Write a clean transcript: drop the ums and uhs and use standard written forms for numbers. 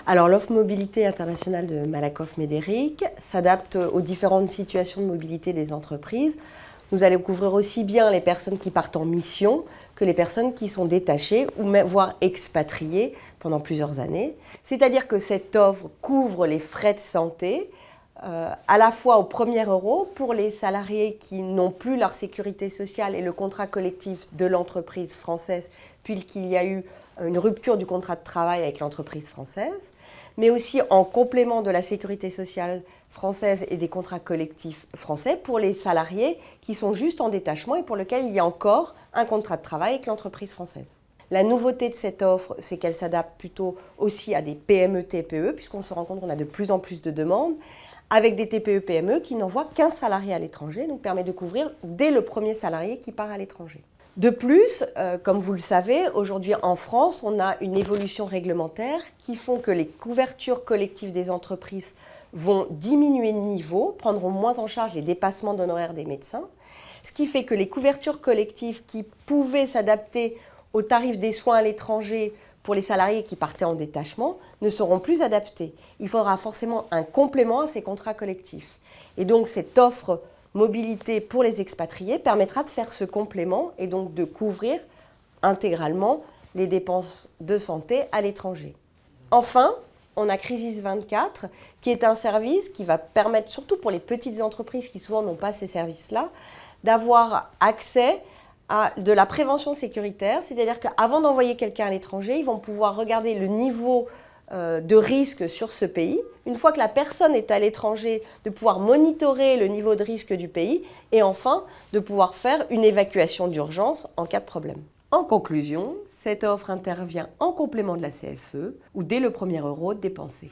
Alors l'offre mobilité internationale de Malakoff Médéric s'adapte aux différentes situations de mobilité des entreprises. Nous allons couvrir aussi bien les personnes qui partent en mission que les personnes qui sont détachées ou même, voire expatriées pendant plusieurs années. C'est-à-dire que cette offre couvre les frais de santé à la fois au premier euro pour les salariés qui n'ont plus leur sécurité sociale et le contrat collectif de l'entreprise française puisqu'il y a eu une rupture du contrat de travail avec l'entreprise française, mais aussi en complément de la sécurité sociale française et des contrats collectifs français pour les salariés qui sont juste en détachement et pour lesquels il y a encore un contrat de travail avec l'entreprise française. La nouveauté de cette offre, c'est qu'elle s'adapte plutôt aussi à des PME-TPE, puisqu'on se rend compte qu'on a de plus en plus de demandes, avec des TPE-PME qui n'envoient qu'un salarié à l'étranger, donc permet de couvrir dès le premier salarié qui part à l'étranger. De plus, comme vous le savez, aujourd'hui en France, on a une évolution réglementaire qui font que les couvertures collectives des entreprises vont diminuer de niveau, prendront moins en charge les dépassements d'honoraires des médecins, ce qui fait que les couvertures collectives qui pouvaient s'adapter aux tarifs des soins à l'étranger pour les salariés qui partaient en détachement ne seront plus adaptées. Il faudra forcément un complément à ces contrats collectifs. Et donc cette offre mobilité pour les expatriés permettra de faire ce complément et donc de couvrir intégralement les dépenses de santé à l'étranger. Enfin, on a Crisis 24 qui est un service qui va permettre, surtout pour les petites entreprises qui souvent n'ont pas ces services-là, d'avoir accès à de la prévention sécuritaire, c'est-à-dire qu'avant d'envoyer quelqu'un à l'étranger, ils vont pouvoir regarder le niveau de risque sur ce pays. Une fois que la personne est à l'étranger, de pouvoir monitorer le niveau de risque du pays et enfin de pouvoir faire une évacuation d'urgence en cas de problème. En conclusion, cette offre intervient en complément de la CFE ou dès le premier euro dépensé.